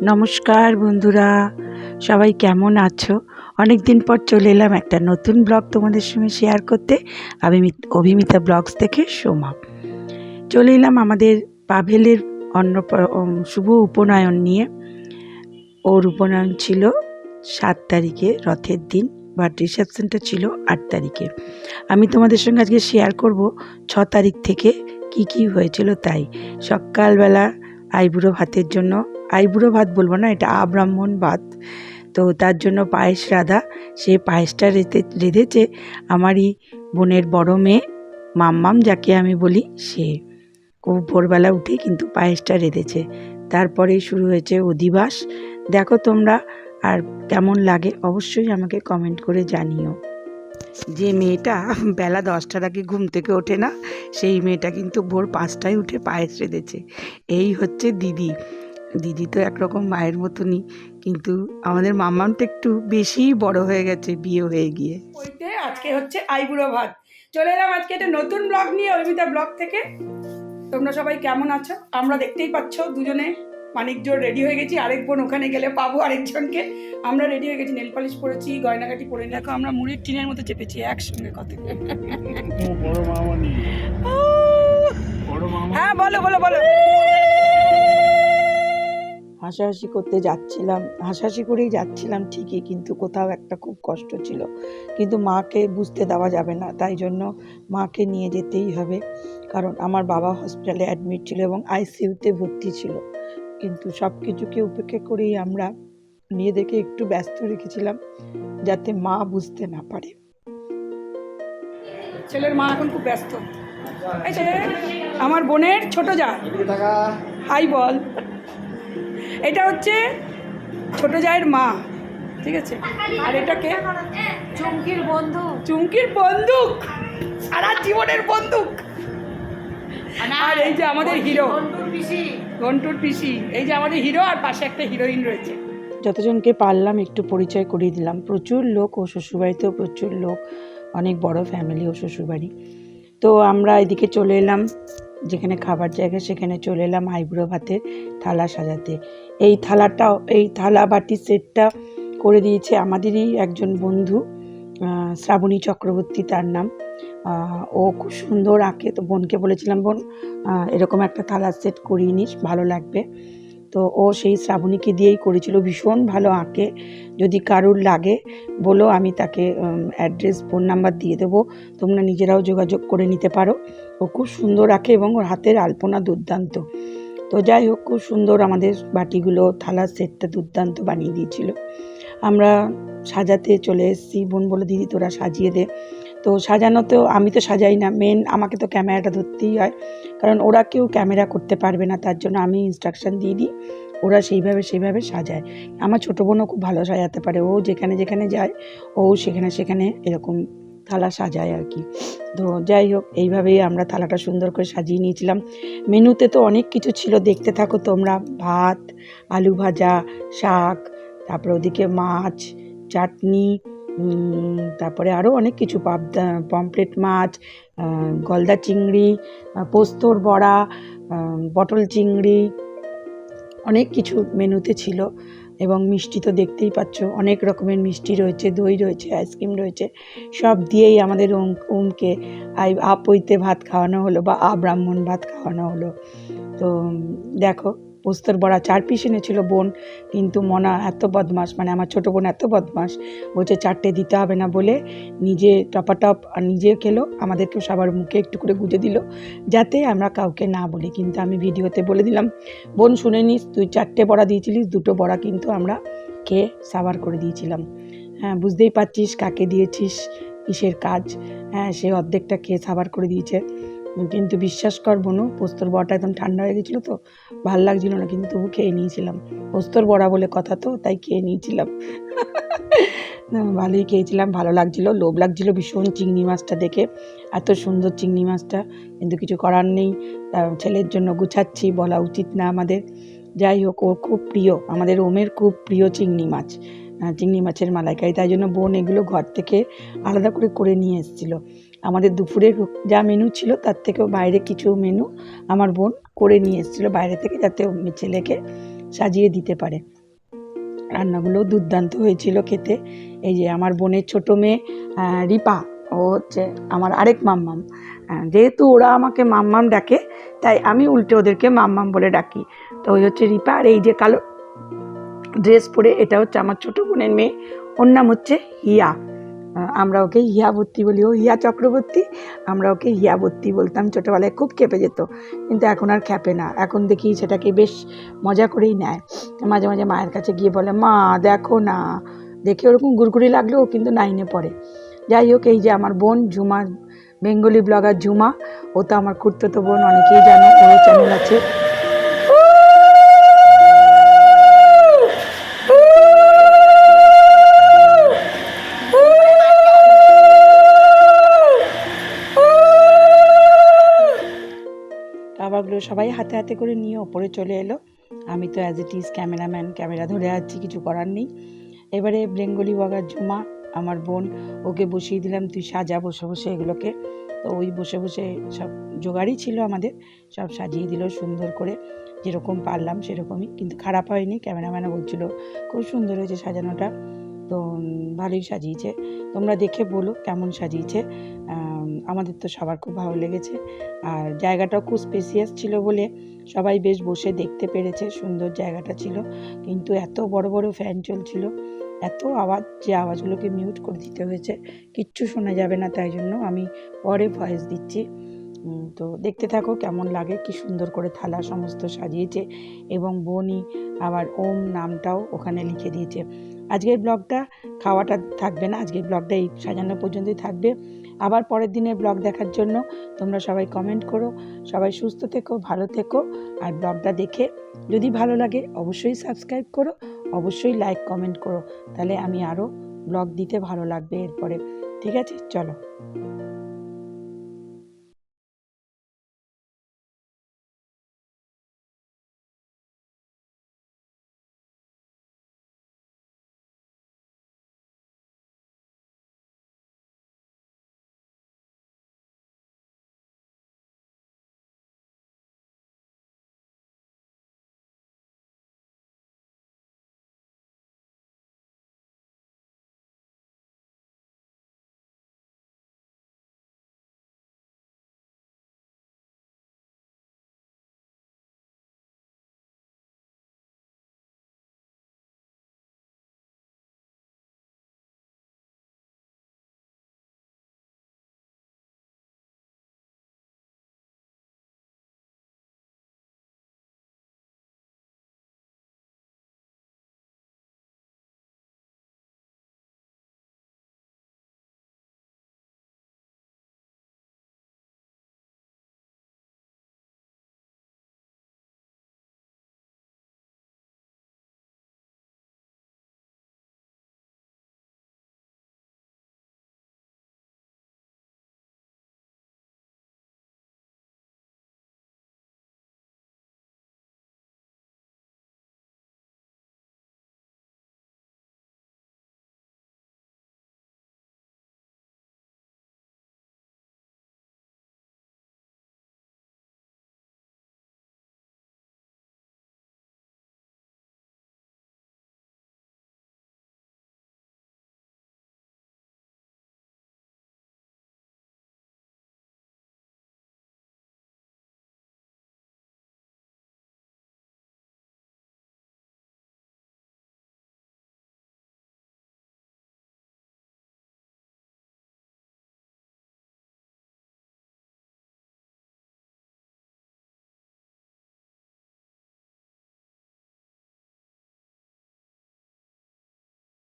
নমস্কার বন্ধুরা, সবাই কেমন আছো? অনেক দিন পর চলে এলাম একটা নতুন ব্লগ তোমাদের সঙ্গে শেয়ার করতে। আমি অভিমিতা ব্লগস থেকে সোমা চলে এলাম আমাদের পাভেলের শুভ উপনয়ন নিয়ে। ওর উপনয়ন ছিল 7 তারিখে, রথের দিন, বাট রিসেপশনটা ছিল 8 তারিখে। আমি তোমাদের সঙ্গে আজকে শেয়ার করব 6 তারিখ থেকে কি হয়েছিল। তাই সকালবেলা আইবুড়ো ভাতের জন্য, আইবুড়ো ভাত বলবো না, এটা আব্রাহ্মণ ভাত, তো তার জন্য পায়েস রাধা। সেই পায়েসটা রেঁধেছে আমারই বোনের বড় মেয়ে মাম্মাম, যাকে আমি বলি। সে খুব ভোরবেলা উঠে কিন্তু পায়েসটা রেঁধেছে। তারপরেই শুরু হয়েছে অধিবাস। দেখো তোমরা, আর কেমন লাগে অবশ্যই আমাকে কমেন্ট করে জানিও। যে মেয়েটা বেলা 10টার আগে ঘুম থেকে ওঠে না, সেই মেয়েটা কিন্তু ভোর 5টায় উঠে পায়েস রেঁধেছে। এই হচ্ছে দিদি। দিদি তো একরকম মায়ের মতনই, কিন্তু আমাদের মাম্মামটা একটু বেশিই বড় হয়ে গেছে বিয়ে হয়ে গিয়ে। ওইতে আজকে হচ্ছে আইবুড়ো ভাত। চলে এলাম আজকে একটা নতুন ব্লগ নিয়ে, অভিমিতা ব্লগ থেকে। তোমরা সবাই কেমন আছো? আমরা দেখতেই পাচ্ছ দুজনে মানিকজোড় রেডি হয়ে গেছি। আরেক বোন ওখানে গেলে পাবো আরেকজনকে। আমরা রেডি হয়ে গেছি, নেল পালিশ পরেছি, গয়নাগাটি পরে। দেখো আমরা মুড়ির টিনের মতো চেপেছি একসঙ্গে। কত হ্যাঁ, বলো বলো বলো। হাসাহাসি করতে যাচ্ছিলাম, হাসাহাসি করেই যাচ্ছিলাম ঠিকই, কিন্তু কোথাও একটা খুব কষ্ট ছিল। কিন্তু মাকে বুঝতে দেওয়া যাবে না, তাই জন্য মাকে নিয়ে যেতেই হবে। কারণ আমার বাবা হসপিটালে অ্যাডমিট ছিল এবং আইসিইউতে ভর্তি ছিল। কিন্তু সব কিছুকে উপেক্ষা করেই আমরা নিজেদেরকে একটু ব্যস্ত রেখেছিলাম, যাতে মা বুঝতে না পারে। ছেলের মা এখন খুব ব্যস্ত। আমার বোনের ছোট যা, হাই বল। এটা হচ্ছে ছোট জায়ের মা, ঠিক আছে? আর এটাকে চুমকির বন্ধু, চুমকির বন্দুক, সারা জীবনের বন্দুক। আর এই যে আমাদের হিরো ঘন্টুর পিসি, এই যে আমাদের হিরো, আর পাশে একটা হিরোইন রয়েছে। যতজনকে পারলাম একটু পরিচয় করিয়ে দিলাম। প্রচুর লোক, ও শ্বশুরবাড়িতেও প্রচুর লোক, অনেক বড় ফ্যামিলি ও শ্বশুরবাড়ি। তো আমরা এদিকে চলে এলাম, যেখানে খাবার জায়গা সেখানে চলে এলাম আইবুড়ো ভাতের থালা সাজাতে। এই থালাটাও, এই থালা বাটি সেটটা করে দিয়েছে আমাদেরই একজন বন্ধু, শ্রাবণী চক্রবর্তী তার নাম। ও খুব সুন্দর আঁকে। তো বোনকে বলেছিলাম, বোন এরকম একটা থালা সেট করিয়ে নিস, ভালো লাগবে। তো ও সেই শ্রাবণীকে দিয়েই করেছিল। ভীষণ ভালো আঁকে। যদি কারুর লাগে বলো, আমি তাকে অ্যাড্রেস, ফোন নাম্বার দিয়ে দেবো, তোমরা নিজেরাও যোগাযোগ করে নিতে পারো। ও খুব সুন্দর আঁকে এবং ওর হাতের আলপনা দুর্দান্ত। তো যাই হোক, খুব সুন্দর আমাদের বাটিগুলো, থালার সেটটা দুর্দান্ত বানিয়ে দিয়েছিল। আমরা সাজাতে চলে এসেছি। বোন বলে, দিদি তোরা সাজিয়ে দে। তো সাজানোতেও আমি তো সাজাই না, মেন আমাকে তো ক্যামেরাটা ধরতেই হয়, কারণ ওরা কেউ ক্যামেরা করতে পারবে না, তার জন্য আমি ইনস্ট্রাকশন দিয়ে দিই, ওরা সেইভাবে সাজায়। আমার ছোটো বোনও খুব ভালো সাজাতে পারে, ও যেখানে যেখানে যায় ও সেখানে এরকম থালা সাজায় আর কি। তো যাই হোক, এইভাবেই আমরা থালাটা সুন্দর করে সাজিয়ে নিয়েছিলাম। মেনুতে তো অনেক কিছু ছিল, দেখতে থাকো তোমরা। ভাত, আলু ভাজা, শাক, তারপরে ওদিকে মাছ, চাটনি, তারপরে আরও অনেক কিছু, পমফ্রেট মাছ, গলদা চিংড়ি, পোস্তর বড়া, পটল চিংড়ি, অনেক কিছু মেনুতে ছিল। এবং মিষ্টি তো দেখতেই পাচ্ছ, অনেক রকমের মিষ্টি রয়েছে, দই রয়েছে, আইসক্রিম রয়েছে। সব দিয়েই আমাদের ওমকে আপইতে ভাত খাওয়ানো হলো, বা আব্রাহ্মণ ভাত খাওয়ানো হলো। তো দেখো, পোস্তর বড়া 4 পিস এনেছিল বোন, কিন্তু মনা এত বদমাস, মানে আমার ছোটো বোন এত বদমাস, বলছে 4টে দিতে হবে না বলে নিজে টপাটপ নিজে খেলো, আমাদেরকেও সবার মুখে একটু করে গুঁজে দিল, যাতে আমরা কাউকে না বলি। কিন্তু আমি ভিডিওতে বলে দিলাম, বোন শুনে নিস, তুই 4টে বড়া দিয়েছিলিস, 2টো বড়া কিন্তু আমরা খেয়ে সাবার করে দিয়েছিলাম। হ্যাঁ, বুঝতেই পারছিস কাকে দিয়েছিস, কিসের কাজ। হ্যাঁ, সে অর্ধেকটা খেয়ে সাবার করে দিয়েছে। কিন্তু বিশ্বাস কর বোনু, পোস্তর বড়াটা একদম ঠান্ডা হয়ে গেছিলো, তো ভাল লাগছিল না, কিন্তু তবু খেয়ে নিয়েছিলাম। পোস্তর বড়া বলে কথা, তো তাই খেয়ে নিয়েছিলাম। ভালোই খেয়েছিলাম, ভালো লাগছিলো, লোভ লাগছিলো ভীষণ চিংড়ি মাছটা দেখে, এত সুন্দর চিংড়ি মাছটা। কিন্তু কিছু করার নেই, ছেলের জন্য গুছাচ্ছি, বলা উচিত না আমাদের। যাই হোক, ওর খুব প্রিয়, আমাদের ওমের খুব প্রিয় চিংড়ি মাছ, চিংড়ি মাছের মালাইকারি, তাই জন্য বোন এগুলো ঘর থেকে আলাদা করে নিয়ে এসেছিলো। আমাদের দুপুরের যা মেনু ছিল তার থেকেও বাইরে কিছু মেনু আমার বোন করে নিয়ে এসেছিলো বাইরে থেকে, যাতে ছেলেকে সাজিয়ে দিতে পারে। রান্নাগুলো দুর্দান্ত হয়েছিল খেতে। এই যে আমার বোনের ছোটো মেয়ে রিপা, ও হচ্ছে আমার আরেক মাম্মাম। যেহেতু ওরা আমাকে মাম্মাম ডাকে, তাই আমি উল্টে ওদেরকে মাম্মাম বলে ডাকি। তো ওই হচ্ছে রিপা। আর এই যে কালো ড্রেস পরে, এটা হচ্ছে আমার ছোটো বোনের মেয়ে, ওর নাম হচ্ছে হিয়া। আমরা ওকে হিয়াবতী বলি, ও হিয়া চক্রবর্তী, আমরা ওকে হিয়াবতী বলতাম। ছোটোবেলায় খুব খেপে যেত, কিন্তু এখন আর খেপে না। এখন দেখি সেটাকে বেশ মজা করেই নেয়। মাঝে মাঝে মায়ের কাছে গিয়ে বলে, মা দেখো না, দেখে ওরকম গুড়গুড়ি লাগলেও ও কিন্তু 9-এ পড়ে। যাই হোক, এই যে আমার বোন ঝুমা, বেঙ্গলি ব্লগার ঝুমা, ও তো আমার খুড়তুতো বোন, অনেকেই জানে, ওর চ্যানেল আছে। খাবারগুলো সবাই হাতে হাতে করে নিয়ে ওপরে চলে এলো। আমি তো as it is cameraman, camera ধরে আছি, কিছু করার নেই। এবারে বেঙ্গলি ব্লগার ঝুমা, আমার বোন, ওকে বসিয়ে দিলাম, তুই সাজা বসে বসে এগুলোকে। তো ওই বসে বসে সব জোগাড়ই ছিল আমাদের, সব সাজিয়ে দিল সুন্দর করে, যেরকম পারলাম সেরকমই। কিন্তু খারাপ হয়নি, ক্যামেরাম্যানও বলছিল খুব সুন্দর হয়েছে সাজানোটা। তো ভালোই সাজিয়েছে। তোমরা দেখে বলো কেমন সাজিয়েছে। আমাদের তো সবার খুব ভালো লেগেছে। আর জায়গাটাও খুব স্পেসিয়াস ছিল বলে সবাই বেশ বসে দেখতে পেরেছে, সুন্দর জায়গাটা ছিল। কিন্তু এত বড় বড় ফ্যান চলছিল, এত আওয়াজ, যে আওয়াজগুলোকে মিউট করে দিতে হয়েছে, কিচ্ছু শোনা যাবে না, তাই জন্য আমি পরে ভয়েস দিচ্ছি। তো দেখতে থাকো কেমন লাগে। কি সুন্দর করে থালা সমস্ত সাজিয়েছে, এবং বোনই আবার ওম নামটাও ওখানে লিখে দিয়েছে। আজকের ব্লগটা খাওয়াটা থাকবে না, আজকের ব্লগটা এই সাজানো পর্যন্তই থাকবে। আবার পরের দিনের ব্লগ দেখার জন্য তোমরা সবাই কমেন্ট করো। সবাই সুস্থ থেকো, ভালো থেকো। আর ব্লগটা দেখে যদি ভালো লাগে অবশ্যই সাবস্ক্রাইব করো, অবশ্যই লাইক কমেন্ট করো, তাহলে আমি আরও ব্লগ দিতে ভালো লাগবে এরপরে। ঠিক আছে, চলো।